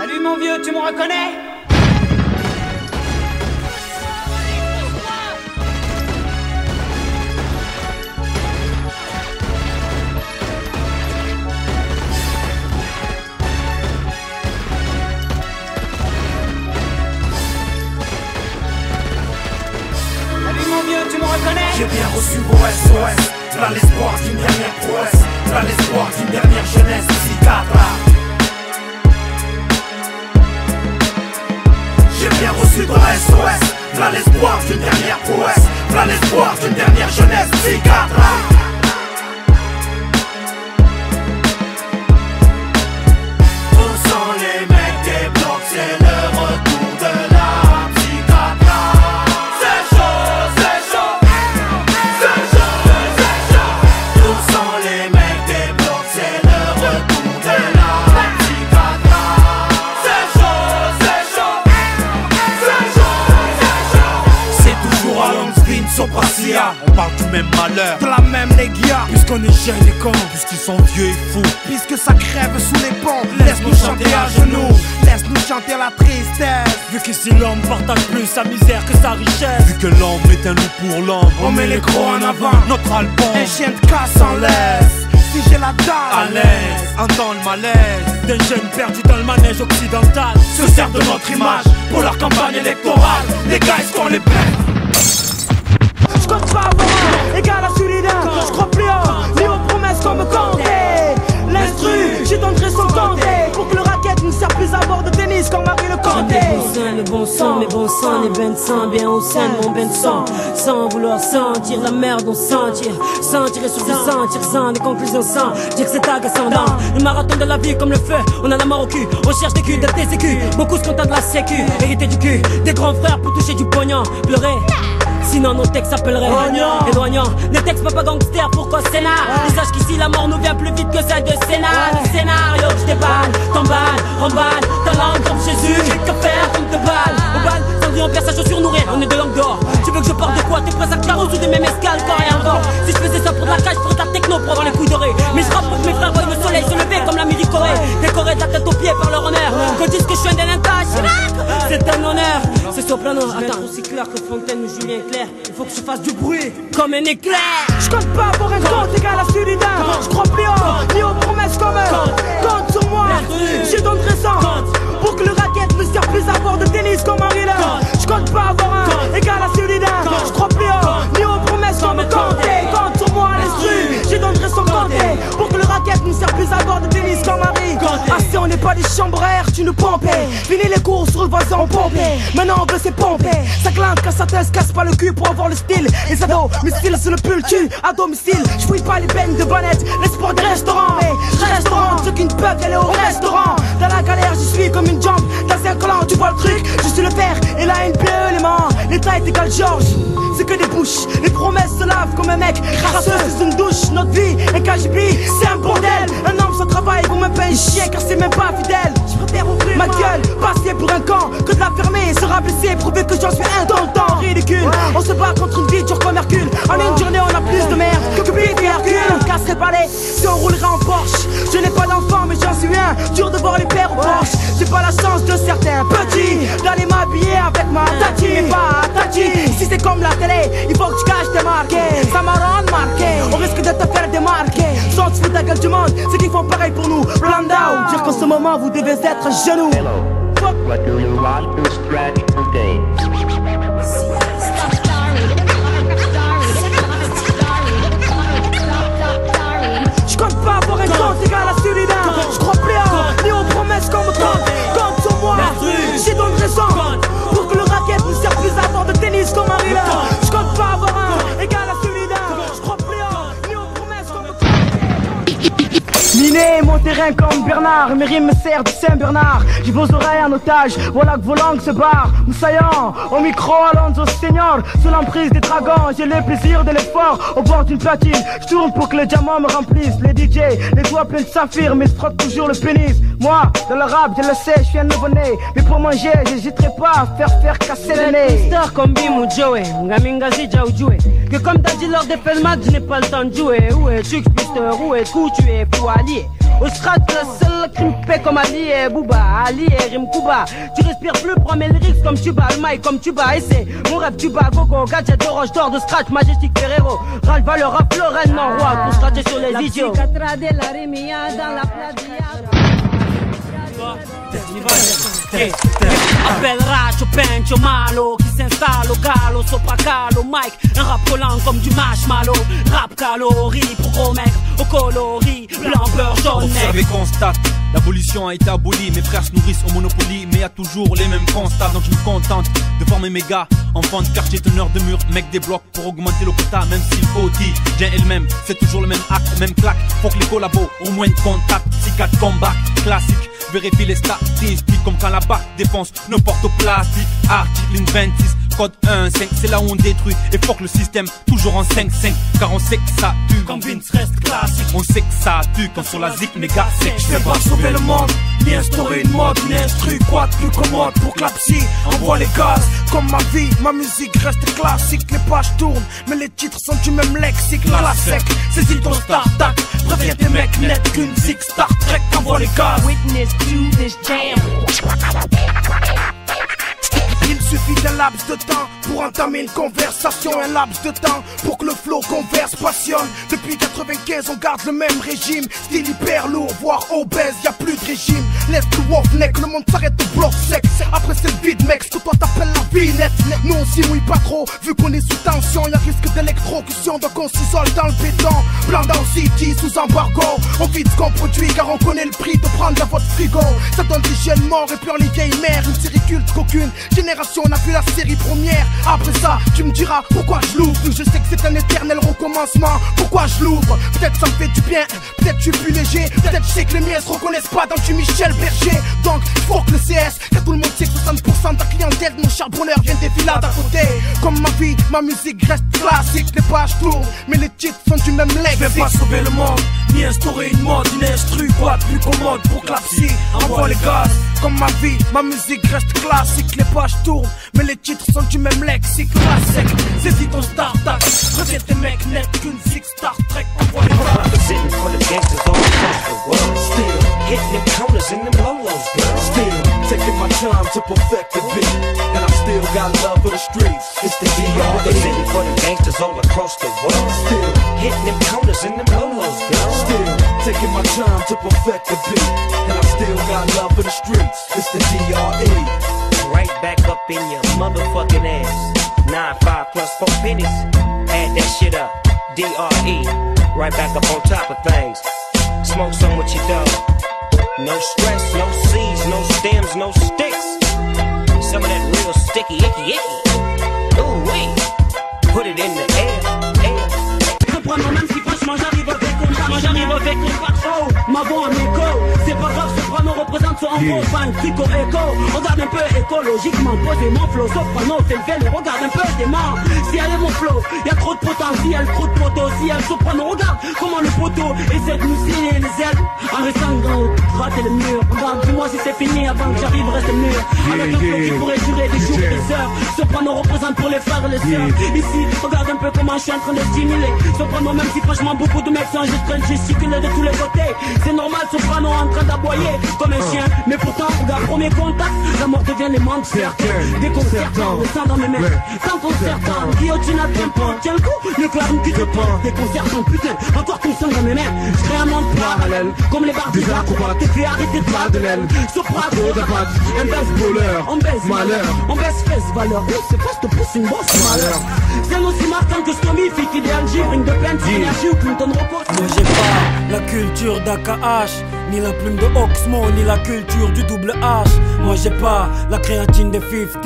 Salut mon vieux, tu me reconnais? Salut mon vieux, tu me reconnais? J'ai bien reçu vos SOS. Là l'espoir d'une dernière prouesse, là l'espoir d'une dernière jeunesse psychiatre. J'ai bien reçu ton SOS. Là l'espoir d'une dernière prouesse, là l'espoir d'une dernière jeunesse psychiatre. Où sont les mecs des blocs? C'est le retour de la psychiatre. C'est chaud, c'est chaud, c'est chaud, c'est chaud. Où sont les mecs des blocs? C'est le retour de la psychiatre. C'est chaud, c'est chaud, c'est chaud, c'est chaud. C'est toujours à Longsvin, Sopracia. On parle du même malheur, De la même négia. puisqu'on est jeunes et cons, puisqu'ils sont vieux et fous. Puisque ça crève sous les ponts, laisse-nous chanter à genoux, laisse-nous chanter la tristesse. Vu qu'ici l'homme partage plus sa misère que sa richesse. Vu que l'homme est un loup pour l'homme, On met les crocs en avant, notre album un chien de casse en laisse. Si j'ai la à dalle, l'aise, entend le malaise d'un jeune perdu dans le manège occidental. se sert de notre image pour leur campagne électorale. Les gars, est-ce qu'on les plaît? Je compte pas avoir un égal à celui d'un. Je crois plus en ni aux promesses qu'on me comptait. L'instru, j'ai donné son compté pour que le racket ne sert plus à bord de tennis comme Marie le J'aime Comté. le bon sang, mes bons sang, les bains de sang, bien au sein de mon bain de sang. Sans vouloir sentir la merde, on sentir. Sentir et surtout sentir sans des conclusions sans dire que c'est agaçant. Dans le marathon de la vie comme le feu, on a la mort au cul. On cherche des culs, des TCQ. Beaucoup se contentent de la sécu, hérité du cul. Des grands frères pour toucher du pognon, pleurer. Sinon nos textes s'appelleraient éloignant. Les textes papa gangster, pourquoi scénar? Ils sachent qu'ici la mort nous vient plus vite que celle de Sénat. Le scénario que je déballe, t'emballe, remballe. Ta langue comme Jésus, j'ai que faire comme te balle. On balle, Cendrillon perd sa chaussure nourrie, on est de langue d'or. Tu veux que je porte de quoi? T'es prêt à carreau sous des mêmes escales, quand rien fort. Si je faisais ça pour de la cage, je ferais de la techno pour avoir les couilles dorées. Mais je rappe pour que mes frères voient le soleil se lever comme la midi Corée. Décoré de la tête aux pieds par leur honneur. Qu'on dise que je suis un délinquant, c'est un honneur. C'est soprano, attends, aussi clair que Fontaine ou Julien Clerc. Il faut que je fasse du bruit comme un éclair. Je compte pas avoir un compte égal à celui d'un. Je crois plus en ni aux promesses comme compte sur moi. J'ai donné raison pour que le racket ne sert plus à bord de tennis comme Henri Lin. Je compte pas avoir un égal à celui d'un. Je crois plus en ni aux promesses comme compte sur moi l'instru. J'ai donné raison compter pour que le racket ne sert plus à bord de tennis comme Henri. Ah si on n'est pas des chambres à air, tu nous pompais. Fini les cours sur le voisin on pompait. Maintenant on veut c'est pomper. Ça clainte quand ça te se casse pas le cul pour avoir le style. Les ados, mes styles sur le pull tue à domicile. Je fouille pas les bennes de bonnettes, l'espoir de restaurant. Mais je restaurant, ceux qui ne peuvent aller au restaurant. Dans la galère, je suis comme une jambe. Dans un clan, tu vois le truc, je suis le père. Et là, une PE, les mains. L'état est égal Georges. C'est que des bouches, les promesses se lavent comme un mec crasseux sous une douche. Notre vie, un KGB, c'est un bordel. Un homme sans travail, vous me payez chier car c'est même pas fidèle. Je préfère ouvrir ma gueule, passer pour un camp que de la fermer, sera blessé, prouver que j'en suis un dans le temps ridicule. On se bat contre une vie dure comme Hercule. En une journée, on a plus de merde que Pete et Hercule. On casserait pas les si on roulerait en Porsche. Je n'ai pas d'enfant, mais j'en suis un. Dur de voir les pères au Porsche. J'ai pas la chance de certains petits d'aller m'habiller avec ma tati. Mais pas tati. Si c'est comme la télé, il faut que tu caches tes marques. Ça m'a rendu marqué. On risque de te faire démarquer. Sans te foutre la gueule du monde, ceux qui font pareil pour nous. Blanda ou dire qu'en ce moment vous devez être genoux. Hello, what do you want to stretch today? Je compte pas avoir un compte égal à celui d'un. Je crois plus en ni aux promesses qu'on me compte sur moi. J'ai donné raison pour que le racket ne sert plus à bord de tennis comme Henri Lin. Je compte pas avoir un égal à celui d'un. Je crois plus en ni aux promesses qu'on me compte. Miner mon terrain comme Bernard, mes rimes me servent de Saint-Bernard. J'ai vos oreilles en otage, voilà que vos langues se barrent. Moussaillant, au micro Alonso Senior. Sous l'emprise des dragons, j'ai le plaisir de l'effort. Au bord d'une platine, je tourne pour que le diamant me remplisse. Les DJ, les doigts pleins de saphir, mais je frotte toujours le pénis. Moi, dans le rap, je le sais, je suis un nouveau-né. Mais pour manger, j'hésiterai pas à faire casser le nez. Star comme Bim ou Joey, Ngaminga Zidja ou Joué. Que comme t'as dit lors des Felmac, je n'ai pas le temps de jouer. Où est Tux Buster, où est Coup, tu es fou allié. Au strat, le seul qui me paie comme Ali et Booba, Ali et Rim Kuba. Tu respires plus, prends mes lyrics comme Tuba, le mic comme Tuba. Et c'est mon rêve Tuba, Gogo, gadget de roche d'or, de scratch, Majestic Ferrero. Ralph Valeur à Florent, non roi, pour scratcher sur les idiots. La psychiatre de la Rémia dans la pladia. Appelle Racho, Pencho, Malo, qui s'installe au gallo, sopra calo, Mike, un rap collant comme du marshmallow, rap calories, pour gros mecs, au coloris, blanc, beurre, jaune. Observe et constate, l'abolition a été abolie, mes frères se nourrissent au Monopoly, mais y a toujours les mêmes constats, donc je me contente de former mes gars, enfants de quartier, teneurs de mur, mecs des blocs pour augmenter le quota, même s'il faut dire, bien elle-même, c'est toujours le même acte, même claque, faut que les collabos, au moins de contact, si 4 combats, classique. Vérifie les statistiques comme quand la BAC défonce nos portes au plastique. Article 26, code 1.5, c'est là où on détruit et fuck le système, toujours en 5.5. Car on sait que ça tue quand Vince reste classique. On sait que ça tue quand sur la zik méga sec. Je vais pas sauver le monde, ni instaurer une mode, ni instru, quoi de plus commode pour que la psy envoie les gaz. Comme ma vie, ma musique reste classique. Les pages tournent, mais les titres sont du même lexique. La sec, saisis ton start-up, préviens tes mecs net qu'une zik Star Trek envoie les gaz. Witness to this jam. Il suffit d'un laps de temps pour entamer une conversation, un laps de temps pour que le flow converse, passionne. Depuis 95 on garde le même régime, style hyper lourd, voire obèse, y'a plus de régime. Laisse le wolf neck, le monde s'arrête au bloc sec. Après c'est le vide mec, ce que toi t'appelles la vie nette. Nous on s'y mouille pas trop, vu qu'on est sous tension, y'a risque d'électrocution, donc on s'isole dans le béton. Blanc dans le city, sous embargo, on vide ce qu'on produit car on connaît le prix de prendre à votre frigo. Ça donne des jeunes morts et pleure les vieilles mères, une série culte qu'aucune génération n'a vu la série première. Après ça, tu me diras pourquoi je l'ouvre. Je sais que c'est un éternel recommencement. Pourquoi je l'ouvre? Peut-être ça me fait du bien, peut-être je suis plus léger, peut-être je sais que les miens se reconnaissent pas dans du Michel Berger. Donc, faut que le CS, car tout le monde sait que 60% de la clientèle de mon charbonneur vient des villas d'à côté. Comme ma vie, ma musique reste classique. Les pages tournent, mais les titres sont du même lexique. Je vais pas sauver le monde, ni instaurer une mode, une instru, quoi de plus commode pour que la psy envoie les gaz. Comme ma vie, ma musique reste classique. Les pages tournent, mais les titres sont du même lexique. La sec, saisis ton start-up, reviens tes mecs net qu'une zik Star Trek envoie les gaz. Sitting for the gangsters all across the world. Still hitting them corners in them lolos, girl. Still taking my time to perfect the beat, and I still got love for the streets. It's the DR. Sitting for the gangsters all across the world. Still hitting them corners in them lolos, girl. Still taking my time to perfect the beat, and I still got love for the streets. It's the DRE. Right back up in your motherfucking ass. 9-5 plus 4 pennies. Add that shit up. DRE. Right back up on top of things. Smoke some with your dog. No stress, no seeds, no stems, no sticks. Some of that real sticky, icky, icky. Ooh, wait. Put it in the air, air. Comprends-moi même si franchement j'arrive avec un pas, moi j'arrive avec un pas trop. M'avons un écho, c'est pas grave, Soprano représente son gros fan, trico écho. Regarde un peu écologiquement, posez mon flow, Soprano fait le vélo, regarde un peu dément. Si elle est mon flow, y'a trop de potentiel, trop de potentiel. Soprano, regarde comment le poteau essaie de nous scier les ailes. En restant dans rater le mur, regarde, dis-moi si c'est fini avant que j'arrive, reste mûr. Avec un flow qui pourrait durer des jours, des heures. Soprano représente pour les frères et les sœurs. Ici, regarde un peu comment je suis en train de stimuler. Soprano, même si franchement beaucoup de mecs sont juste en train de gesticuler de tous les côtés. C'est normal, Soprano en train d'aboyer comme un chien. Mais pourtant, regarde, premier contact, la mort devient les membres certains. Déconcertant, le sang dans mes mains. Déconcertant, guillotine à tempo. Tiens le coup, le clown qui te prend. Déconcertant, putain, encore ton sang dans mes mains. Je crée un monde parallèle, comme les barres des acrobates. T'es fait arrêter de pas de l'aile. Soprano, un baisse voleur, on baisse malheur, on baisse fesse valeur. C'est pas te pousse une bosse malheur. C'est aussi marquant que Stomy, fille qui d'Alger, bring de peine, énergie ou Clinton repose. Moi j'ai pas la culture d'AKH, ni la plume de Oxmo, ni la culture du double H. Moi j'ai pas la créatine de 50,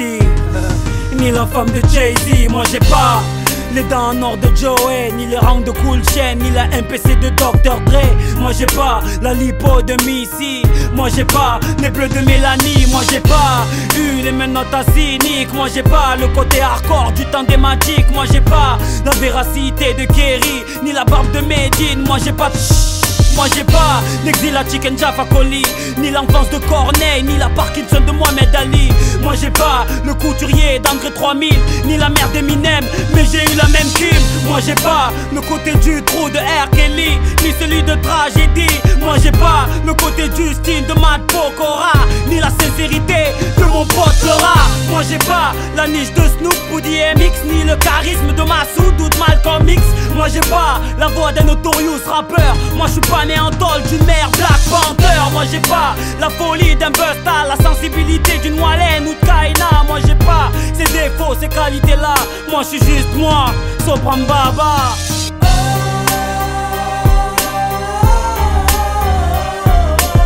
ni la femme de Jay-Z. Moi j'ai pas les dents en or de Joey, ni les rangs de Cool Chain, ni la MPC de Dr. Dre. Moi j'ai pas la lipo de Missy. Moi j'ai pas les bleus de Mélanie. Moi j'ai pas eu les mêmes notes à cyniques. Moi j'ai pas le côté hardcore du temps des magiques. Moi j'ai pas la véracité de Kerry, ni la barbe de Medine. Moi j'ai pas de Moi j'ai pas l'exil à Chicken Jaffa Coli, ni l'enfance de Corneille, ni la Parkinson de Mohamed Ali. Moi j'ai pas le couturier d'André 3000, ni la mère d'Eminem, mais j'ai eu la même team. Moi j'ai pas le côté du trou de R. Kelly, ni celui de Tragédie. Moi j'ai pas le côté du style de Matt Pokora, ni la sincérité de mon pote le rat. Moi j'ai pas la niche de Snoop ou DMX, ni le charisme de Massoud ou de Malcolm X. Moi j'ai pas la voix d'un notorious rappeur. Moi je suis pas né en tôle d'une mère Black Panther. Moi j'ai pas la folie d'un Busta, la sensibilité d'une Wallen ou de Kaina. Moi j'ai pas ces défauts, ces qualités là. Moi je suis juste moi, Sopran Baba.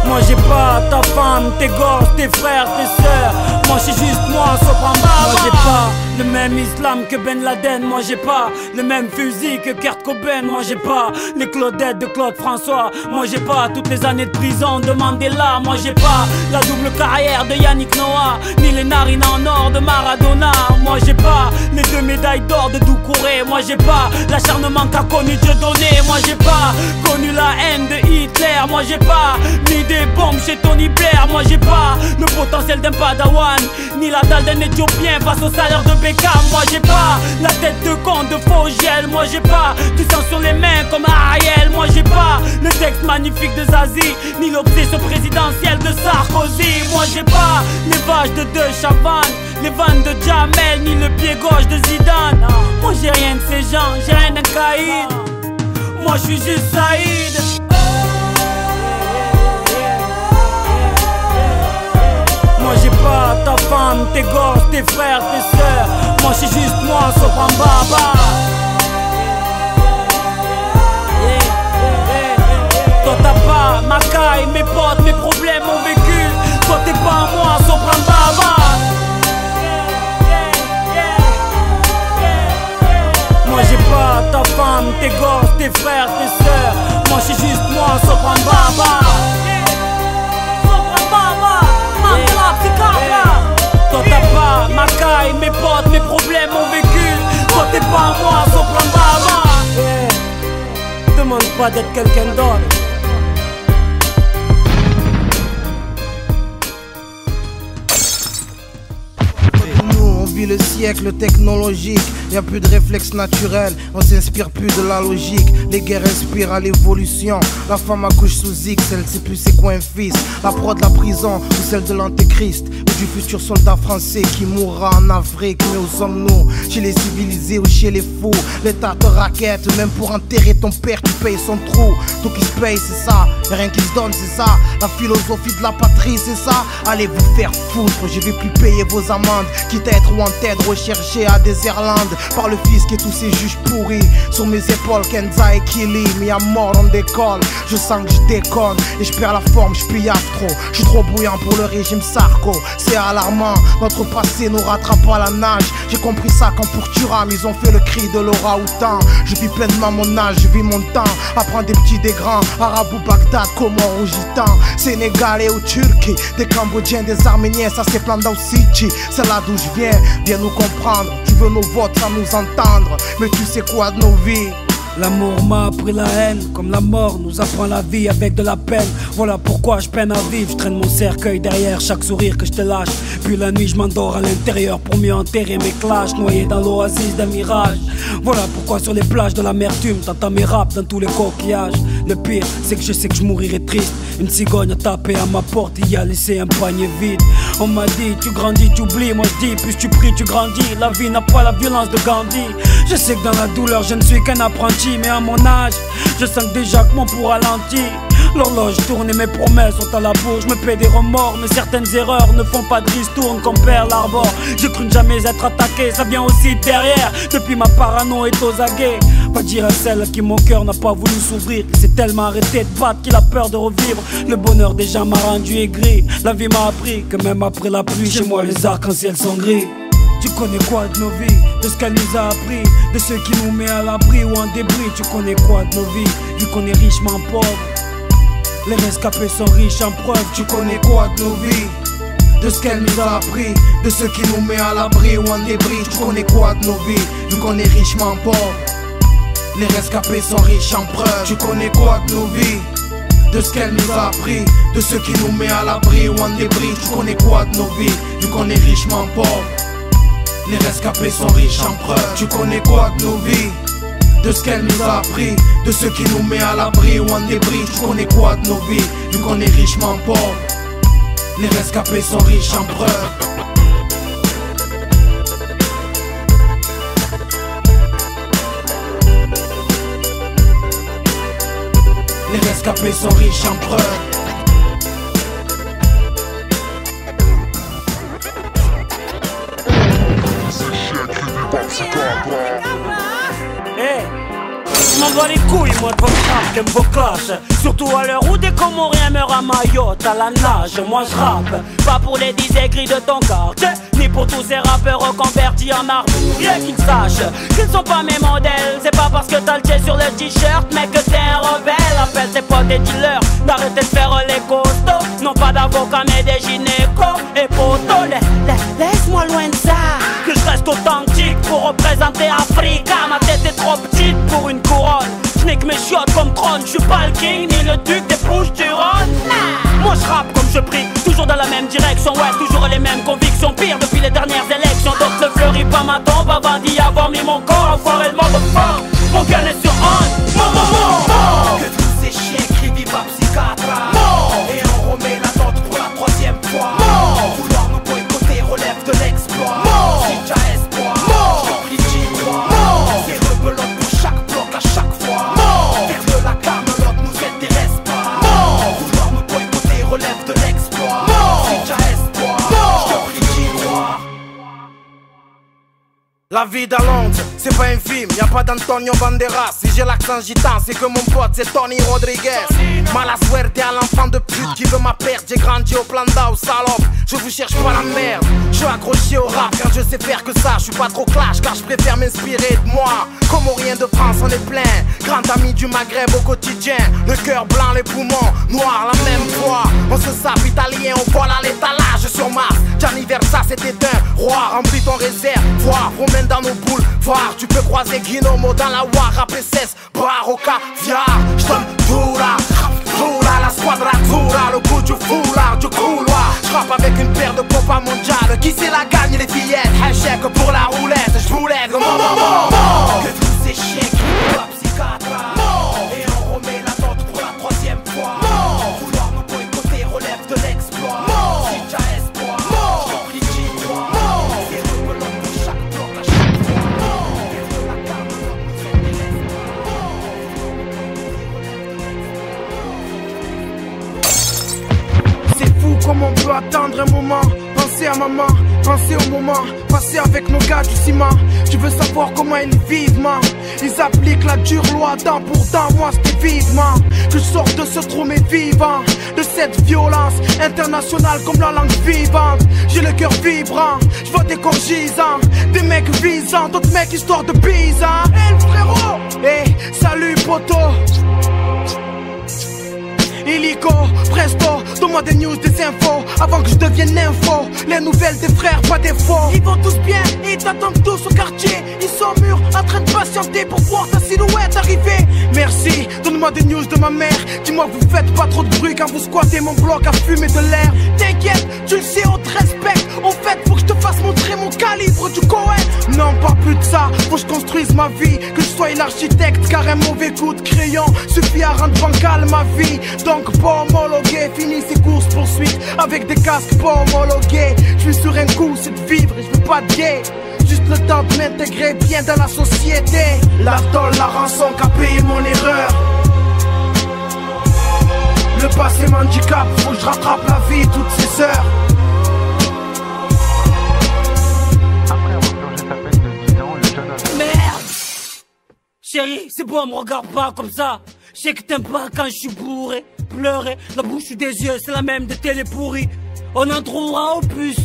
Moi j'ai pas ta femme, tes gosses, tes frères, tes sœurs. Moi je suis juste moi, Sopran Baba. Moi j'ai pas le même islam que Ben Laden. Moi j'ai pas le même fusil que Kurt Cobain. Moi j'ai pas les Claudettes de Claude François. Moi j'ai pas toutes les années de prison de Mandela. Moi j'ai pas la double carrière de Yannick Noah, ni les narines en or de Maradona. Moi j'ai pas les 2 médailles d'or de Doucouré. Moi j'ai pas l'acharnement qu'a connu Dieudonné. Moi j'ai pas connu la haine de Hitler. Moi j'ai pas mis des bombes chez Tony Blair. Moi j'ai pas le potentiel d'un padawan, ni la dalle d'un éthiopien face au salaire de Beckham. Moi j'ai pas la tête de con de Fogiel. Moi j'ai pas du sang sur les mains comme Ariel. Moi j'ai pas le texte magnifique de Zazie, ni l'obsession présidentielle de Sarkozy. Moi j'ai pas les vaches de De Chavannes, les vannes de Jamel, ni le pied gauche de Zidane. Moi j'ai rien de ces gens, j'ai rien d'un caïd. Moi je suis juste Saïd. Moi j'ai pas ta femme, tes gosses, tes frères, tes sœurs. Moi je suis juste moi, Sopran Baba. Toi t'as pas ma caille, mes potes, mes problèmes, mon vécu. Toi t'es pas moi, Sopran Baba. Moi j'ai pas ta femme, tes gosses, tes frères, tes sœurs. Moi je suis juste moi, Sopran Baba. Toi t'as pas ma caille, mes potes, mes problèmes, mon vécu. Toi t'es pas moi, Sopran Baba. Demande pas d'être quelqu'un d'autre. Nous on vit le siècle technologique. Y'a plus de réflexe naturel, on s'inspire plus de la logique. Les guerres inspirent à l'évolution. La femme accouche sous X, elle sait plus c'est quoi un fils. La proie de la prison ou celle de l'antéchrist, ou du futur soldat français qui mourra en Afrique. Mais où sommes-nous? Chez les civilisés ou chez les fous? L'État te raquette, même pour enterrer ton père tu payes son trou. Tout qui se paye c'est ça, y'a rien qui se donne c'est ça. La philosophie de la patrie c'est ça. Allez vous faire foutre, je vais plus payer vos amendes. Quitte à être wanted, recherché à Déserlande par le fisc et tous ces juges pourris. Sur mes épaules Kenza et Kili, mis à mort on décolle. Je sens que je déconne et je perds la forme, je pillage trop. Je suis trop bouillant pour le régime Sarko. C'est alarmant, notre passé nous rattrape à la nage. J'ai compris ça quand pour Turam ils ont fait le cri de Laura Outan. Je vis pleinement mon âge, je vis mon temps. Apprends des petits des grands, Arabes ou Bagdad, Comores ou Gitans, Sénégalais ou Turquie, des Cambodgiens, des Arméniens, ça c'est Plandau City. C'est là d'où je viens nous comprendre. Tu veux nos votes sans nous entendre, mais tu sais quoi de nos vies? L'amour m'a appris la haine, comme la mort nous apprend la vie avec de la peine. Voilà pourquoi je peine à vivre, je traîne mon cercueil derrière chaque sourire que je te lâche. Puis la nuit je m'endors à l'intérieur pour mieux enterrer mes clashs, noyés dans l'oasis d'un mirage. Voilà pourquoi sur les plages de l'amertume t'entends mes raps dans tous les coquillages. Le pire c'est que je sais que je mourirai triste. Une cigogne a tapé à ma porte et y a laissé un panier vide. On m'a dit tu grandis, tu oublies, moi je dis plus tu pries, tu grandis. La vie n'a pas la violence de Gandhi. Je sais que dans la douleur je ne suis qu'un apprenti, mais à mon âge, je sens déjà que mon pouls ralentit. L'horloge tourne et mes promesses sont à la bouche. Je me paie des remords, mais certaines erreurs ne font pas de ristourne qu'on perd l'arbor. J'ai cru ne jamais être attaqué, ça vient aussi derrière. Depuis ma parano est aux aguets. Pas dire à celle à qui mon cœur n'a pas voulu s'ouvrir, qui s'est tellement arrêté de battre qu'il a peur de revivre. Le bonheur déjà m'a rendu aigri. La vie m'a appris que même après la pluie, chez moi les arcs-en-ciel sont gris. Tu connais quoi de nos vies, de ce qu'elle nous a appris, de ce qui nous met à l'abri ou en débris. Tu connais quoi de nos vies, vu qu'on est richement pauvres. Les rescapés sont riches en preuves. Tu connais quoi de nos vies, de ce qu'elle nous a appris, de ce qui nous met à l'abri ou en débris. Tu connais quoi de nos vies, vu qu'on est richement pauvres. Les rescapés sont riches en preuves. Tu connais quoi de nos vies, de ce qu'elle nous a appris, de ce qui nous met à l'abri ou en débris. Tu connais quoi de nos vies, vu qu'on est richement pauvres? Les rescapés sont riches en preuves. Tu connais quoi de nos vies, de ce qu'elle nous a appris, de ce qui nous met à l'abri ou en débris. Tu connais quoi de nos vies, vu qu'on est richement pauvres? Les rescapés sont riches en preuves. Les rescapés sont riches en preuves. Hey, je m'en bats les couilles moi de votre rap, de vos classes. Surtout à l'heure où des Comoriens meurent à Mayotte à la nage. Moi je rappe, pas pour les 10 aigris de ton quartier, ni pour tous ces rappeurs reconvertis en arbre. Rien qu'ils sachent qu'ils ne sont pas mes modèles. C'est pas parce que t'as le J sur le t-shirt mec que t'es un rebelle. Appelle ses potes des dealers, d'arrêter de faire les costauds. Non pas d'avocats mais des gynécos et potos. Laisse-moi loin de ça, que je reste authentique pour représenter Africa. Ma tête est trop petite pour une couronne. Je n'ai que mes chiottes comme trône. Je suis pas le king ni le duc des Bouches-du-Rhône. Moi je rappe comme je prie, toujours dans la même direction. Ouais, toujours les mêmes convictions, pire depuis les dernières élections. Donc ne fleurit pas ma tombe avant d'y avoir mis mon corps. Enfoiré le mode fort, mon gun est sur on. Que tous ces chiens crient viva psychiatra. Et on remet la note pour la 3e fois. Vouloir nous boycotter relève de l'exploit. Si t'as espoir, j'en prie j'y crois. C'est rebelote pour chaque bloc à chaque fois. Faire de la camelote nous intéresse pas. Vouloir nous boycotter relève de l'exploit. Si t'as espoir, j'en prie j'y crois. La vie d'Alonso, c'est pas un film, y'a pas d'Antonio Banderas. Si j'ai l'accent gitan, c'est que mon pote c'est Tony Rodriguez. Mala suerte à l'enfant de pute qui veut ma perte. J'ai grandi au plan d'Ao, salope, je vous cherche pas la merde. Je suis accroché au rap car je sais faire que ça. Je suis pas trop clash car je préfère m'inspirer de moi. Comorien de France, on est plein. Grand ami du Maghreb au quotidien. Le cœur blanc, les poumons noirs, la même voix. On se sape italien, on vole à l'étalage sur Mars. Gianni Versa, c'était un roi. Remplis ton réservoir, promène dans nos boules. Voir, tu peux croiser Guinomo dans la War, APSS, bar au caviar. J'donne dura, la squadratura, le goût du foulard, du couloir. J'rappe avec une paire de copains mondiales. Qui c'est la gagne, les fillettes? Hashtag pour la roulette, j'voulais que tous ces chiens crient la psychiatra. Et on remet la note pour la 3e fois. Vouloir nous boycotter relève de l'exploit. Si t'as espoir, j'en prie j'y crois. C'est rebelote pour chaque bloc à chaque fois. Faire de la camelote nous intéresse pas. C'est fou comme on peut attendre un moment. Penser à maman, penser au moment passé avec nos gars du ciment. Tu veux savoir comment ils vivent, man? Ils appliquent la dure loi dent pour dent. Moi c'était vivement que je sors de ce trou mais vivant. De cette violence internationale comme la langue vivante. J'ai le cœur vibrant, je vois des corps gisants. Des mecs visants, d'autres mecs histoire de bise, hein? Hey le frérot, hey, salut poto. Illico, presto, donne-moi des news, des infos avant que je devienne info. Les nouvelles des frères, pas des faux. Ils vont tous bien et ils t'attendent tous au quartier. Ils sont mûrs, en train de patienter pour voir ta silhouette arriver. Merci, donne-moi des news de ma mère. Dis-moi que vous faites pas trop de bruit quand vous squattez mon bloc à fumer de l'air. T'inquiète, tu le sais, on te respecte. En fait, faut que je te fasse montrer mon calibre du Cohen. Non, pas plus de ça, faut que je construise ma vie. Que je sois l'architecte, car un mauvais coup de crayon suffit à rendre bancale ma vie. Donc pas homologué, fini ces courses poursuites avec des casques pas homologués. Je suis sur un coup, c'est de vivre et je veux pas de gay. Juste le temps de m'intégrer bien dans la société. La tôle, la rançon qu'a payé mon erreur. Le passé m'handicap, faut que je rattrape la vie toutes ces heures. Merde! Chérie, c'est bon, me regarde pas comme ça. Je sais que t'aimes pas quand je suis bourré. Pleurer, la bouche des yeux, c'est la même des télé pourries. On en trouvera au plus.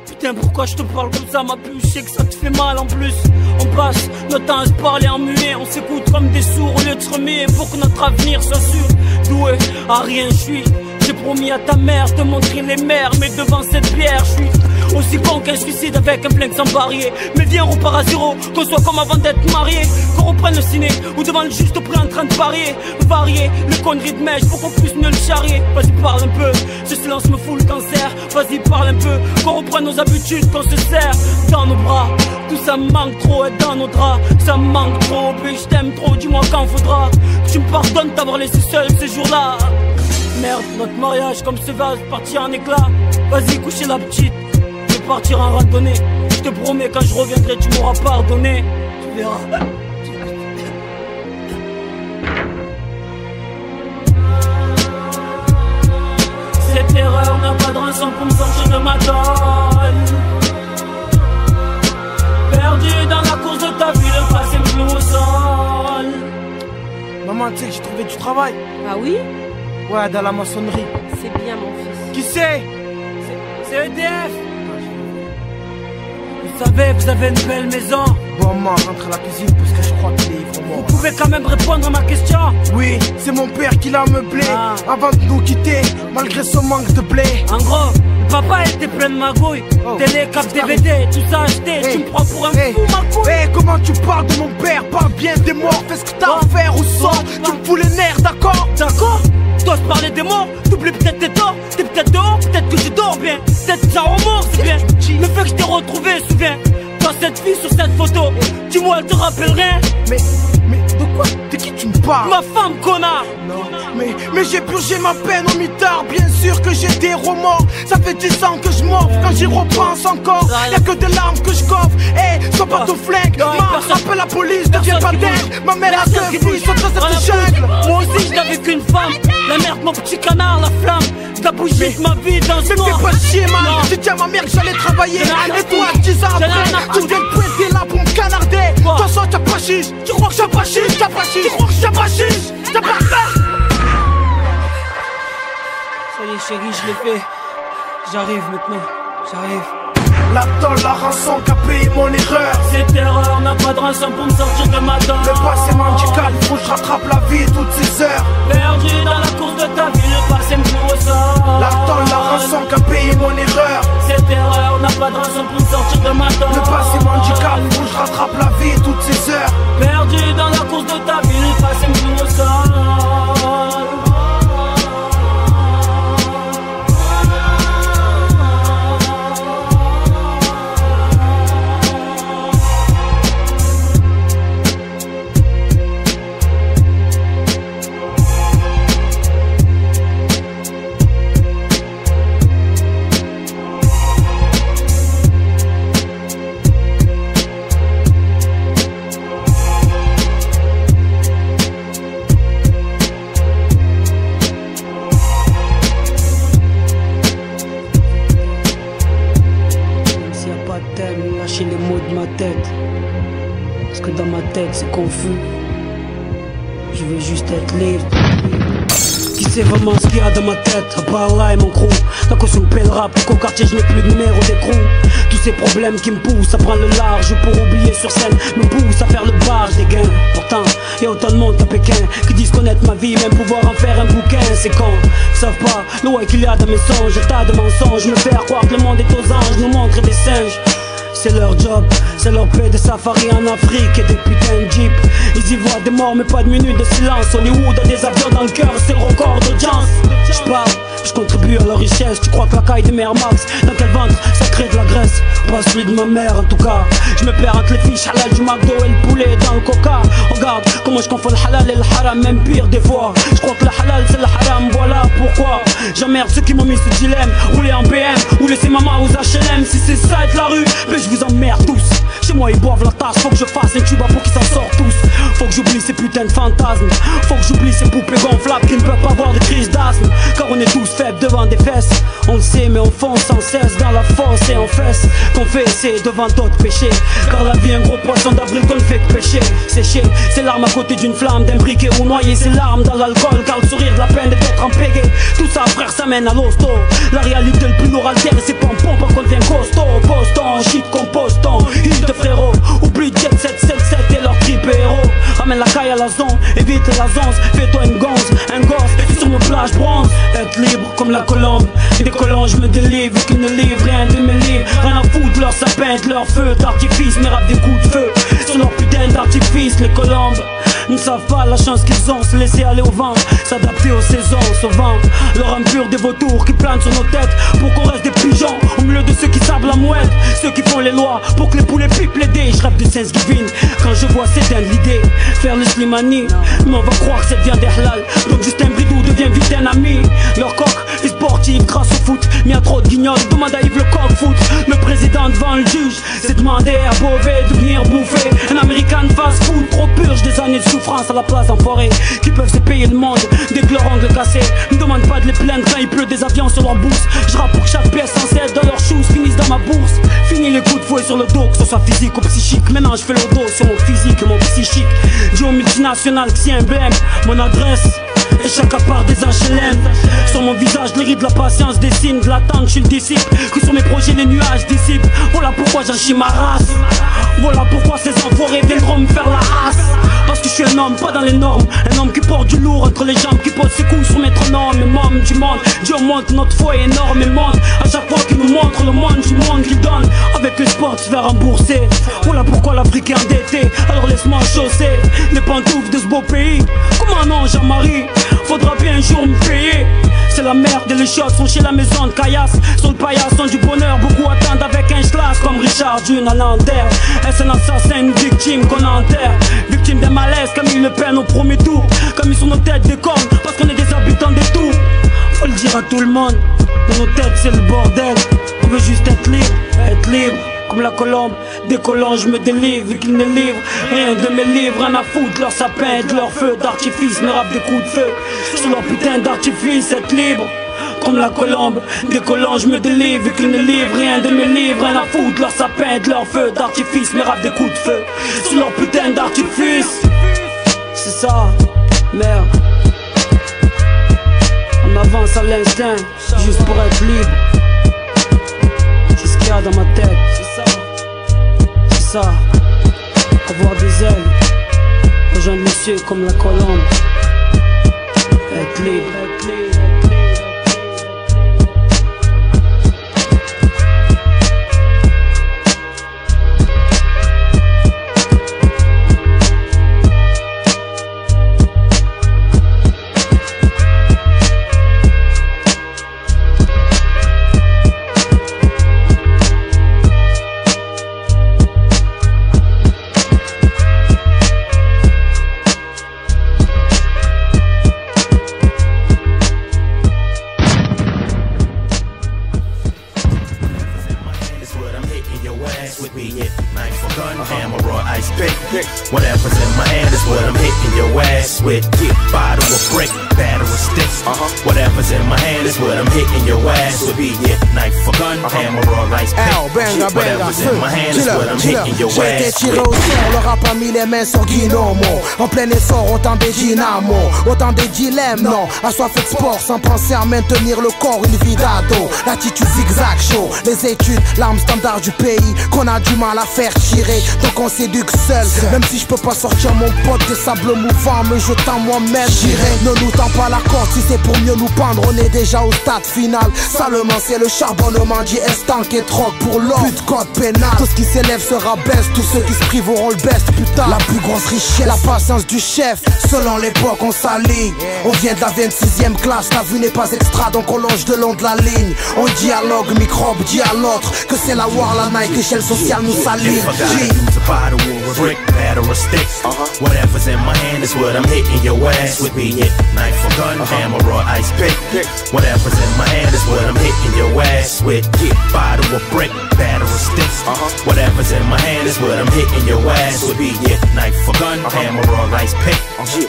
Putain, pourquoi je te parle comme ça, ma puce? Je sais que ça te fait mal en plus. On passe notre temps à se parler en muet. On s'écoute comme des sourds au lieu de se remuer pour que notre avenir soit sûr. Doué, à rien je suis. J'ai promis à ta mère de te montrer les mers. Mais devant cette bière, je suis aussi aussi con qu'un suicide avec un flingue sans barrière. Mais viens, on repart à zéro, qu'on soit comme avant d'être marié. Qu'on reprenne le ciné, ou devant le juste prix en train de parier. Varier, les conneries de mèche pour qu'on puisse mieux le charrier. Vas-y, parle un peu, ce silence me fout le cancer. Vas-y, parle un peu, qu'on reprenne nos habitudes, qu'on se serre dans nos bras. Tout ça me manque trop, être dans nos draps. Ça me manque trop, puis je t'aime trop, dis-moi quand faudra que tu me pardonnes d'avoir laissé seul ces jours-là. Merde, notre mariage comme ce vase partir en éclat. Vas-y, coucher la petite, je vais partir en randonnée. Je te promets, quand je reviendrai, tu m'auras pardonné. Tu verras. Cette erreur n'a pas de rançon pour me sortir de ma donne. Perdu dans la course de ta vie, le passé me cloue au sol. Maman, tu sais que j'ai trouvé du travail. Ah oui? Ouais, dans la maçonnerie. C'est bien, mon fils. Qui c'est? C'est EDF. Vous savez, vous avez une belle maison. Bon, maman, rentre à la cuisine parce que je crois qu'il est ivre mort. Vous pouvez quand même répondre à ma question. Oui, c'est mon père qui l'a meublé avant de nous quitter, malgré son manque de blé. En gros, le papa était plein de magouilles. Télé, cap DVD, tout ça acheté. Tu me prends pour un fou, ma couille. Comment tu parles de mon père? Parle bien des morts, fais ce que t'as à faire ou sors. Tu me fous les nerfs, d'accord? D'accord? T'oses parler des morts, t'oublies peut-être tes torts. T'es peut-être dehors, peut-être que je dors bien. Peut-être ça remords, c'est bien. Le fait que je t'ai retrouvé, souviens. Toi, cette fille sur cette photo, dis-moi, elle te rappelle rien? Mais de quoi? De qui tu me parles? Ma femme, connard! Non, mais j'ai purgé ma peine au mitard. Bien sûr que j'ai des remords. Ça fait 10 ans que je m'offre. Quand j'y repense encore, y'a que des larmes que je coffre. Eh, sois pas ton flingue. Appelle la police, deviens pas dingue. Ma mère a 2 filles, sont dans cette jungle. Moi aussi, je n'avais qu'une femme. La merde, mon petit canard, la flamme. T'as bougé ma vie dans ce noir. Mais fais pas chier, man. J'ai dit à ma mère que j'allais travailler. Et toi, 10 ans après, tu viens de pointer là pour me canarder. Toi, ça, t'as pas chiche. Tu crois que j'ai pas chiche? T'as pas chiche. Tu crois que j'ai pas chiche? T'as pas fait. Ça y est, chérie, je l'ai fait. J'arrive maintenant. J'arrive. L'attends, la rançon qu'a payé mon erreur. Cette erreur n'a pas de rançon pour me sortir de ma dent. Le passé m'handicape, faut que je rattrape la vie toutes ces heures. Perdu dans la course de ta vie, le passé me cloue au sol. L'attends, la rançon qu'a payé mon erreur. Cette erreur n'a pas de rançon pour me sortir de ma dent. Le passé m'handicape, faut que je rattrape la vie toutes ces heures. Perdu dans la course de ta vie, le passé me cloue au sol. Lâcher les mots de ma tête, parce que dans ma tête c'est confus. Je veux juste être libre. Qui sait vraiment ce qu'il y a dans ma tête? À part là et mon crew. La caution me paie le rap, qu'au quartier je n'ai plus de numéro d'écrou. Tous ces problèmes qui me poussent à prendre le large pour oublier sur scène me poussent à faire le barge des gains. Pourtant, y'a autant de monde à Pékin qui disent connaître ma vie, même pouvoir en faire un bouquin. C'est con, ils savent pas l'eau qu'il y a dans mes songes. Tas de mensonges, me faire croire que le monde est aux anges, nous montrer des singes. C'est leur job, c'est leur paix de safari en Afrique et des putains de jeeps. Ils y voient des morts mais pas de minutes de silence. Hollywood a des avions dans le cœur, c'est le record d'audience. J'parle, je contribue à leur richesse. Tu crois que la caille des mères Max, dans quel ventre ça crée de la graisse? Pas celui de ma mère en tout cas. Je me perds entre les fiches halal du McDo et le poulet dans le coca. Regarde comment je confonds le halal et le haram, même pire des fois. Je crois que le halal c'est le haram, voilà pourquoi j'emmerde ceux qui m'ont mis ce dilemme. Rouler en BM ou laisser maman aux HLM. Si c'est ça être la rue, mais je vous emmerde tous. Chez moi ils boivent la tasse, faut que je fasse un tuba pour qu'ils s'en sortent tous. Faut que j'oublie ces putains de fantasmes. Faut que j'oublie ces poupées gonflables qui ne peuvent pas avoir de crise d'asthme. Car on est tous faibles devant des fesses. On le sait mais on fonce sans cesse dans la fosse et on fesse. Qu'on fait essayer devant d'autres péchés. Car la vie est un gros poisson d'avril qu'on ne fait que pêcher. Sécher, c'est l'arme à côté d'une flamme, d'un briquet ou noyer ses larmes dans l'alcool. Car le sourire de la peine d'être en pégé. Tout ça frère ça mène à l'hosto. La réalité le plus lourd altère et c'est pompon pour qu'on devient costaud. Poston, shit composton, hit de frérot. Oublie Jet 777 et leur trip héros. Ramène la caille à la zone, évite la zone. Fais-toi une gonze, un gosse, et sur nos plages bronze. Être libre comme la colombe. Décollant, je me délivre, qu'ils ne livrent rien de mes livres. Rien à foutre, leur sapin, leur feu d'artifice. Mes rap des coups de feu sur leur putain d'artifice. Les colombes ne savent pas la chance qu'ils ont, se laisser aller au vent, s'adapter aux saisons, au vent. Leur impur des vautours qui planent sur nos têtes pour qu'on reste des pigeons au milieu de ceux qui sablent la mouette. Ceux qui font les lois pour que les poulets pipent les dés. Je rêve de Thanksgiving quand je vois s'éteindre l'idée. Faire le Slimani, mais on va croire que ça devient des halal. Donc Justin Bridou devient vite un ami. Leur coq est sportif grâce au foot, mais y a trop de guignols, demande à Yves le coq foot. Le président devant le juge s'est demandé à Beauvais de venir bouffer un American fast food. Trop purge des années de souffrance à la place d'enfoirés qui peuvent se payer le monde dès que leur ongle cassé. Me demande pas de les plaindre quand il pleut des avions sur leur bourse. Je rappe pour que chaque pièce censée être dans leurs shoes finisse dans ma bourse. Fini les coups de fouet sur le dos, que ce soit physique ou psychique. Maintenant je fais le dos sur mon physique et mon psychique. Dis aux multinationales que c'est un blême. Mon adresse et chacun part des HLM. Sur mon visage, les rides de la patience dessinent de l'attente, je suis le disciple. Que sur mes projets, les nuages dissipent. Voilà pourquoi j'agis ma race. Voilà pourquoi ces enfoirés viendront me faire la race. Parce que je suis un homme, pas dans les normes. Un homme qui porte du lourd entre les jambes, qui pose ses coups sur métronome. Et môme du monde, Dieu montre notre foi est énorme et monte. À chaque fois qu'il nous montre le monde du monde qu'il donne. Avec le sport, tu vas rembourser. Voilà pourquoi l'Afrique est endettée. Alors laisse-moi chausser les pantoufles de ce beau pays. Comment non, Jean-Marie? Faudra bien un jour me payer. C'est la merde et les choses sont chez la maison de Caillasse. Sur le paillasson du bonheur, beaucoup attendent avec un schlass. Comme Richard Dune à Nanterre. Est-ce un assassin, une victime qu'on enterre? Victime d'un malaise, Camille Le Pen au premier tour. Comme ils sur nos têtes des cornes, parce qu'on est des habitants des tours. Faut le dire à tout le monde, dans nos têtes c'est le bordel. On veut juste être libre comme la colombe. Décollant, je me délivre, vu qu'ils ne livrent rien de mes livres. Rien à foutre, leur sapin, de leur feu d'artifice. Me rappe des coups de feu sur leur putain d'artifice. Être libre comme la colombe. Décollant, je me délivre, vu qu'ils ne livrent rien de mes livres. Rien à foutre, leur sapin, de leur feu d'artifice. Me rappe des coups de feu sur leur putain d'artifice. C'est ça, merde. On avance à l'instinct, juste pour être libre. C'est ce qu'il y a dans ma tête. C'est ça, avoir des ailes, rejoindre les cieux comme la colombe, être libre. Whatever's in my hand is what I'm hitting your ass with. Bottle or brick, batter or sticks. Whatever's in my hand is what I'm hitting your ass with. Be it knife or gun, hammer or ice pick. Whatever's in my hand is what I'm hitting your ass with. J'ai été tiré au sort, le rap a mis les mains sur Guinomo. En plein essor, autant des dynamos, autant des dilemmes, non. Assoiffé de sport, sans penser à maintenir le corps, une vie d'ado. L'attitude zigzag show, les études, l'arme standard du pays, qu'on a du mal à faire tirer. Donc on s'éduque seul, même si je peux pas sortir mon pote des sables mouvants, me jetant moi-même. J'irai, ne nous tend pas la corde, si c'est pour mieux nous pendre, on est déjà au stade final. Salement c'est le charbonnement, dit instant qui est trop pour l'or. Plus de code pénal, tout ce qui s'élève se rabaisse, tous ceux qui se privent auront le best. Putain, la plus grosse richesse, la patience du chef. Selon l'époque on s'allie, on vient de la 26e classe, la vue n'est pas extra donc on longe de long de la ligne. On dialogue, microbe dit à l'autre que c'est la war, la night, l'échelle sociale nous salit. Bottle or a brick, batter or sticks. Whatever's in my hand is what I'm hitting your ass with. Be it knife or gun, hammer or ice pick. Whatever's in my hand is what I'm hitting your ass with. Bottle or brick, batter or sticks. Whatever's in my hand is what I'm hitting your ass with. Be it knife or gun, hammer or ice pick.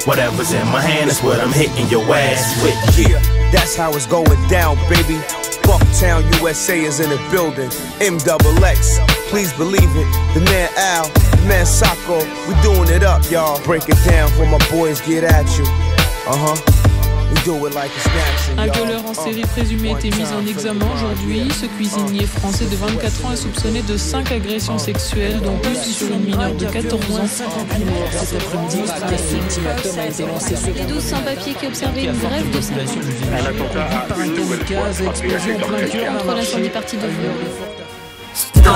Whatever's in my hand is what I'm hitting your ass with. Yeah, that's how it's going down, baby. Bucktown, USA is in the building. MXX, please believe it. The man Al, the man Sako, we doing it up, y'all. Break it down when my boys get at you. Un violeur en série présumé était mis en examen aujourd'hui. Ce cuisinier français de 24 ans est soupçonné de 5 agressions sexuelles, dont une sur une mineure de 14 ans. Cet après-midi, ultimatum a été lancé sur les 12 sans-papiers qui observaient une grève de 5 ans. par un kamikaze, explosion en plein cœur. Contre l'incendie parti de feu. Stone,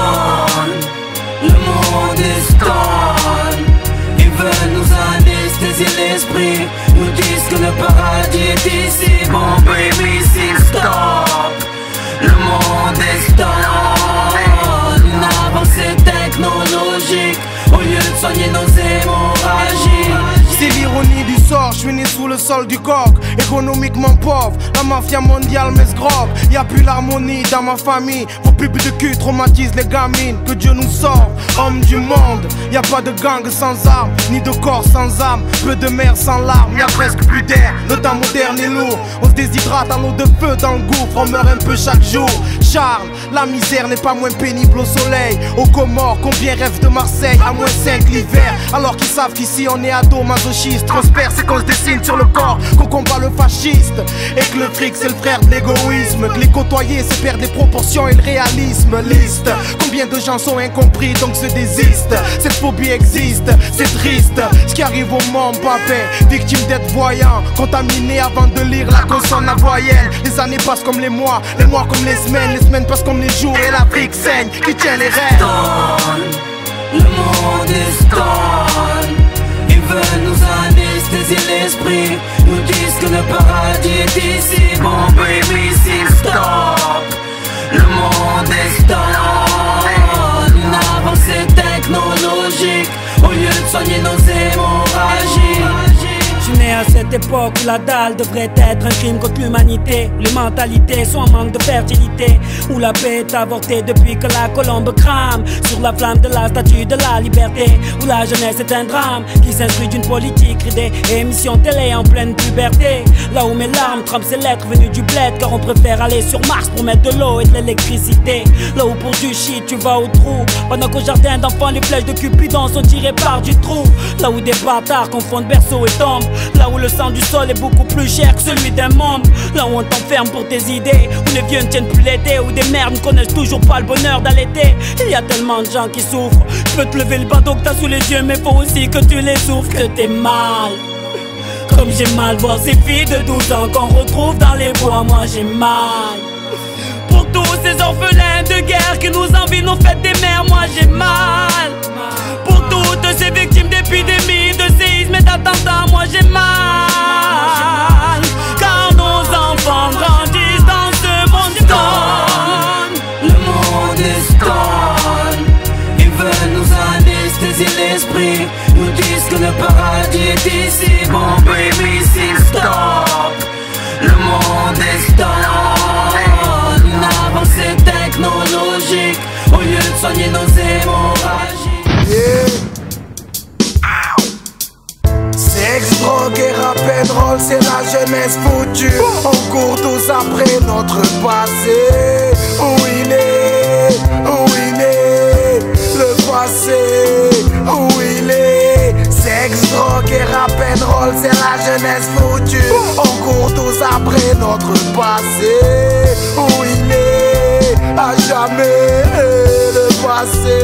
le monde est stone. Ils veulent nous anesthésier l'esprit, nous disent que le paradis est ici. Bon baby, s'il stop, le monde est stone. Une avancée technologique au lieu de soigner nos hémorragies. C'est l'ironie du sort, je suis né sous le sol du coq. Économiquement pauvre, la mafia mondiale m'escroque. Y'a plus l'harmonie dans ma famille. Vos pubs de cul traumatisent les gamines. Que Dieu nous sauve, hommes du monde. Y'a pas de gang sans armes, ni de corps sans âme. Peu de mer sans larmes, y'a presque plus d'air. Le temps moderne est lourd, on se déshydrate à l'eau de feu dans le gouffre. On meurt un peu chaque jour. Charles, la misère n'est pas moins pénible au soleil. Aux Comores, combien rêvent de Marseille à -5 l'hiver, alors qu'ils savent qu'ici on est ado masochiste. Prospère, c'est qu'on se dessine sur le corps, qu'on combat le fasciste. Et que le fric c'est le frère de l'égoïsme. Que les côtoyer c'est perdre les proportions et le réalisme. Liste, combien de gens sont incompris donc se désistent. Cette phobie existe, c'est triste. Ce qui arrive au monde, papin, victime d'être voyant, contaminé avant de lire la consonne, la voyelle. Les années passent comme les mois comme les semaines passent comme les jours. Et l'Afrique saigne, qui tient les rênes. Le monde est stone. Ils veulent nous anesthésier l'esprit, nous disent que le paradis est ici. Bon baby, s'il stop, le monde est stone. Une avancée technologique au lieu de soigner nos hémorragies. Je suis né à cette époque où la dalle devrait être un crime contre l'humanité, où les mentalités sont en manque de fertilité, où la paix est avortée depuis que la colombe crame sur la flamme de la statue de la liberté, où la jeunesse est un drame qui s'instruit d'une politique ridée et émission télé en pleine puberté. Là où mes larmes trempent ces lettres venues du bled, car on préfère aller sur Mars pour mettre de l'eau et de l'électricité. Là où pour du shit tu vas au trou, pendant qu'au jardin d'enfants les flèches de Cupidon sont tirées par du trou. Là où des bâtards confondent berceau et tombe, là où le sang du sol est beaucoup plus cher que celui d'un membre. Là où on t'enferme pour tes idées, où les vieux ne tiennent plus l'été, où des mères ne connaissent toujours pas le bonheur d'allaiter. Il y a tellement de gens qui souffrent. Je peux te lever le bandeau que t'as sous les yeux, mais faut aussi que tu les souffres, que t'es mal. Comme j'ai mal voir ces filles de 12 ans qu'on retrouve dans les bois, moi j'ai mal. Pour tous ces orphelins de guerre qui nous envient nos fêtes des mères, moi j'ai mal. Pour toutes ces victimes d'épidémies, de séismes et d'attentats, moi j'ai mal. Car nos enfants grandissent dans ce monde stone. Le monde est stone. Ils veulent nous anesthésier l'esprit, nous disent que le paradis est ici. Bon baby, s'il stop, le monde est stone. Une avancée technologique au lieu de soigner nos hémorragies. Yeah. Sexe, drogue et rock'n'roll, c'est la jeunesse foutue. On court tous après notre passé. Où il est, le passé, où il est. Sexe, drogue et rock'n'roll, c'est la jeunesse foutue. On court tous après notre passé. Où il est, à jamais le passé.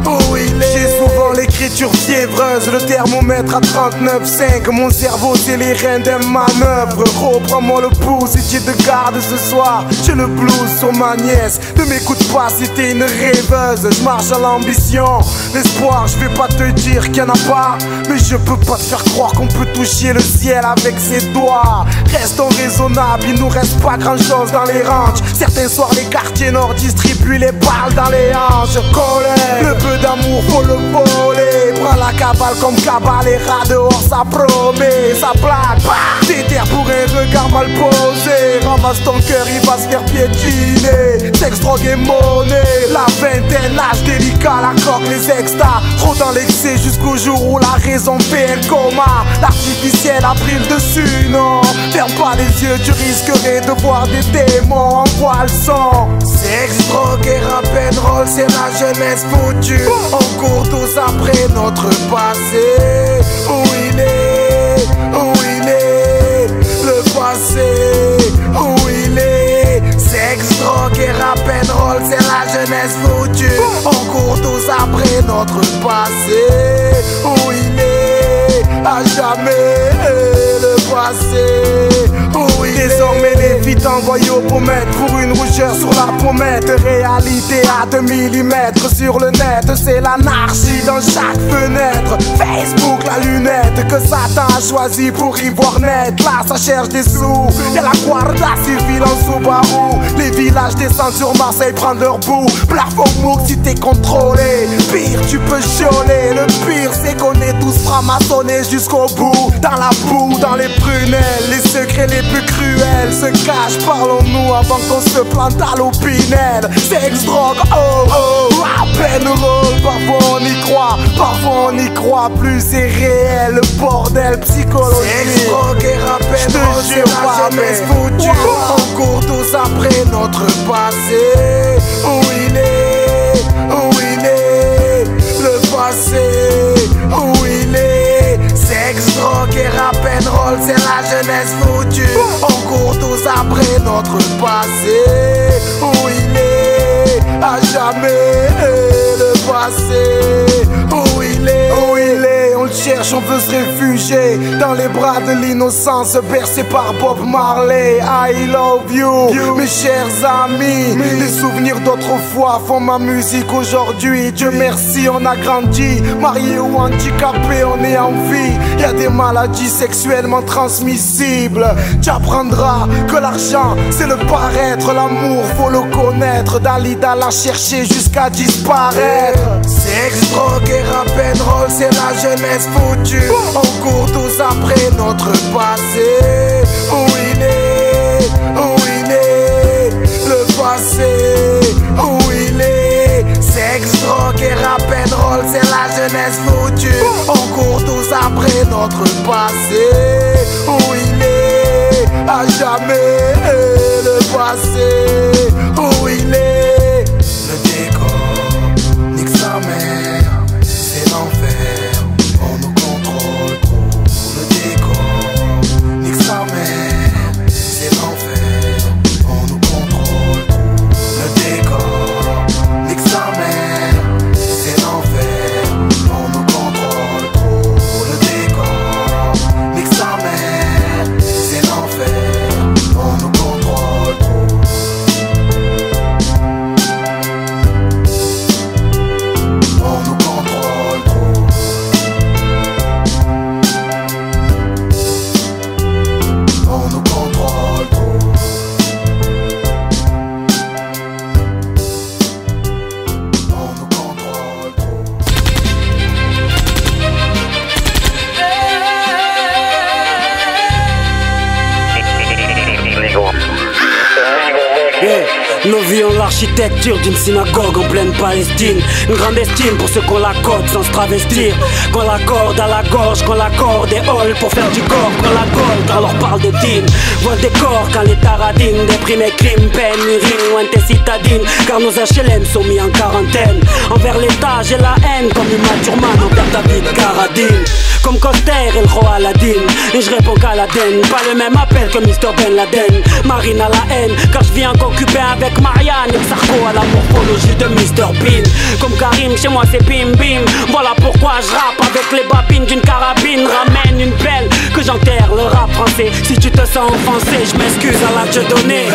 Où il est. J'ai souvent l'écriture fiévreuse, le thermomètre à 39,5. Mon cerveau c'est les reins des manœuvres. Reprends-moi le pouls si tu te gardes ce soir. J'ai le blues sur ma nièce. Ne m'écoute pas si t'es une rêveuse. Je marche à l'ambition, l'espoir. Je vais pas te dire qu'il y en a pas, mais je peux pas te faire croire qu'on peut toucher le ciel avec ses doigts. Restons raisonnables, il nous reste pas grand chose dans les ranges. Certains soirs les quartiers nord distribuent les balles dans les hanches. Collègue, le peu d'amour faut le voler. Prends la cabale comme cabale, les rats dehors ça promet. Ça plaque, t'es terre pour un regard mal posé. Ramasse ton cœur, il va se faire piétiner. Sexe, drogue et monnaie. La vingtaine, l'âge délicat, la coque, les extas. Trop dans l'excès jusqu'au jour où la raison fait un coma. L'artificiel a pris le dessus, non. Ferme pas les yeux, tu risquerais de voir des démons. Envoie le sang. Sexe, drogue et rock'n'roll, c'est la jeunesse foutue. On court tous après notre passé. Où il est, le passé, où il est? Sexe, drogue et rap and roll, c'est la jeunesse foutue. On court tous après notre passé, où il est? À jamais le passé, où il est? Désormais les filles t'envoient au pommette pour une rougeur sur la pommette. Réalité à 2 mm sur le net, c'est l'anarchie dans chaque fenêtre. Facebook la lunette que Satan a choisi pour y voir net. Là ça cherche des sous, y'a la Guardia civile en Subaru. Les villages descendent sur Marseille prendre leur bout. Blafomouk si t'es contrôlé, pire tu peux chialer. Le pire c'est qu'on est tous ramassonnés jusqu'au bout. Dans la boue, dans les prunelles, les secrets les plus cruels se cachent. Parlons-nous avant qu'on se plante à l'opinel. Sexe, drogue, oh oh, rap and roll. Parfois on y croit, parfois on n'y croit plus. C'est réel, le bordel psychologique. Sexe, drogue et rap and roll, c'est la jeunesse foutue. On court tous après notre passé. Où il est? Où il est? Le passé, où il est? Sexe, drogue et rap and roll, c'est la jeunesse foutue. On court tous après notre passé, où il est? À jamais le passé, où il est? Où il est? On le cherche, on veut se réfugier dans les bras de l'innocence, bercé par Bob Marley. I love you, mes chers amis. Les souvenirs d'autrefois font ma musique aujourd'hui. Dieu merci, on a grandi. Marié ou handicapé, on est en vie. Y'a des maladies sexuellement transmissibles. Tu apprendras que l'argent c'est le paraître. L'amour faut le connaître. Dalida l'a cherché jusqu'à disparaître. Sexe, drogue et rap and roll, c'est la jeunesse foutue. On court tous après notre passé. Où il est? Où il est? Le passé, où il est? Sexe, drogue et rap and roll, c'est la jeunesse foutue. On court tous après notre passé. Où il est? À jamais le passé, où il est? Le décor, nique sa mère, c'est l'enfer. On nous contrôle trop. Le décor, nique sa mère, c'est l'enfer. On nous contrôle trop. Le décor, nique sa mère, c'est l'enfer. On nous contrôle trop. Le décor, nique sa mère, c'est l'enfer. On nous contrôle trop. On nous contrôle trop. On nous contrôle trop. On nous contrôle trop. Nos vies ont l'architecture d'une synagogue en pleine Palestine. Une grande estime pour ceux qu'on l'accorde sans se travestir. Qu'on l'accorde à la gorge, qu'on l'accorde des halls pour faire du corps. Qu'on la gold quand on leur parle de dîne. Voix des corps quand les taradines déprimés, crimes, peine, urine, loin tes citadines. Car nos HLM sont mis en quarantaine. Envers l'État j'ai la haine comme Uma Thurman envers David Carradine. Comme Coster et le roi Aladdin. Et je réponds qu'à l'Aden. Pas le même appel que Mr Ben Laden. Marine à la haine car je viens concubin avec Marianne et Sarko à la morphologie de Mr Bean. Comme Karim chez moi c'est bim bim. Voilà pourquoi je rappe avec les babines d'une carabine. Ramène une belle que j'enterre le rap français. Si tu te sens offensé je m'excuse à la Dieu donné.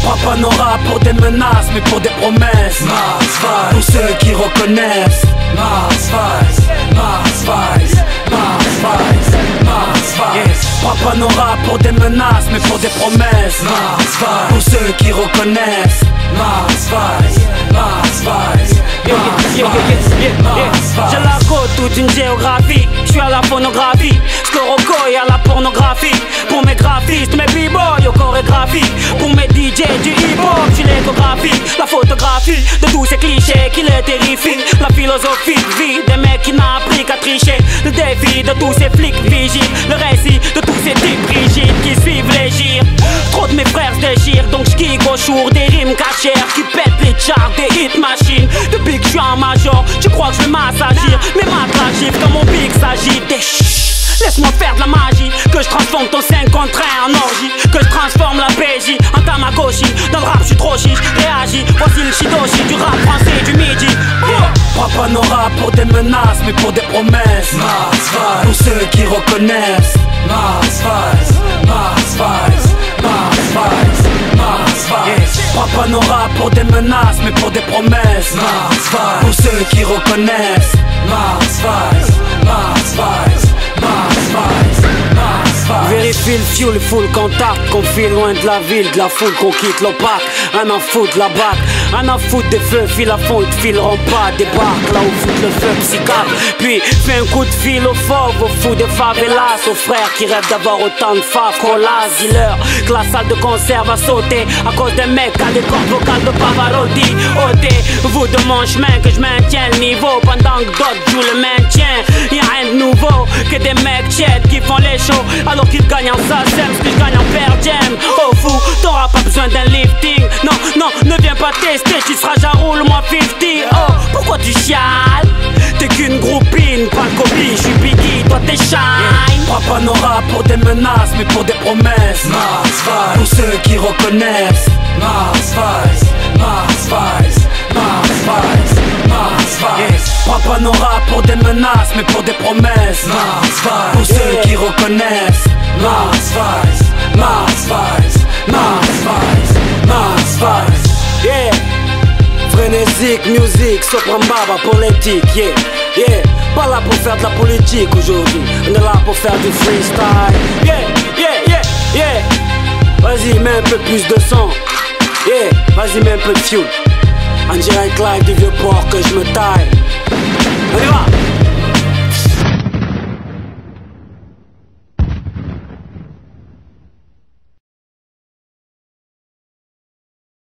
Prends pas nos rap pour des menaces mais pour des promesses. Mars Vice, pour ceux qui reconnaissent. Mars Vice, Mars Vice, Mars Vice, Mars Vice. Prends pas nos rap pour des menaces mais pour des promesses. Mars Vice, pour ceux qui reconnaissent. Mars Vice, Mars Vice. J'ai la côte toute une géographie. Je suis à la phonographie, Scoroco et à la pornographie. Pour mes graphistes, mes b-boys aux chorégraphies. Pour mes DJ du hip-hop, j'suis l'échographie. La photographie de tous ces clichés qui les terrifient. La philosophie de vie des mecs qui n'a appris qu'à tricher. Le défi de tous ces flics vigiles. Le récit de tous ces types rigides qui suivent les gires. Trop de mes frères se déchirent, donc j'kick au jour des rimes cachères qui pètent les charts des hit machines. Depuis que je suis en major, tu crois que je vais m'assagir. Mes maths la gifle quand mon pic s'agite. Laisse-moi faire de la magie, que je transforme ton 5 contre 1 en orgie, que je transforme la PJ en Tamagotchi. Dans le rap je suis trop chiche, réagis, voici le Shidoshi du rap français du midi. Prends pas nos rap pour des menaces, mais pour des promesses. Mars Vice, pour ceux qui reconnaissent. Mars Vice, Mars Vice, Mars Vice, Mars Vice. Prends pas nos rap pour des menaces, mais pour des promesses. Mars Vice, pour ceux qui reconnaissent. Mars Vice, Mars Vice, Mars Vice, Mars Vice. Vérifie le fuel, full contact, qu'on file loin de la ville, de la foule, qu'on quitte l'opaque. Un en fout de la batte, un en fout des feux, file à fond, ils te fileront pas. Débarque là où fout le feu psychiatre. Puis fais un coup de fil aux fauves, aux fous des favelas, aux frères qui rêvent d'avoir autant de faves qu'on las. Dis-leur que la salle de concert va sauter à cause des mecs à des cordes vocales de Pavarotti. Ôtez-vous de mon chemin que je maintiens le niveau pendant que d'autres jouent le maintien. Y'a rien de nouveau que des mecs tièdes qui font les shows alors qu'ils gagnent en SACEM, ce que je gagne en per diem. Oh fou, t'auras pas besoin d'un lifting. Non, non, ne viens pas tester, tu seras j'enroule moi 50. Oh, pourquoi tu chiales? T'es qu'une groupine, pas le copie, je suis Biggie, toi t'es Shine. Prends pas nos rap pour des menaces, mais pour des promesses. Mars Vice, pour ceux qui reconnaissent. Mars Vice, Mars Vice, Mars Vice, Mars Vice. Prends pas nos rap pour des menaces, mais pour des promesses. Mars Vice, pour ceux qui reconnaissent. Mars Vice, Mars Vice, Mars Vice, Mars Vice. Yeah. Frénésique, musique, sopran baba politique, yeah, yeah. Pas là pour faire de la politique aujourd'hui, on est là pour faire du freestyle. Yeah, yeah, yeah, yeah. Vas-y, mets un peu plus de son. Yeah, vas-y, mets un peu de fuel. En direct live du vieux port que je me taille.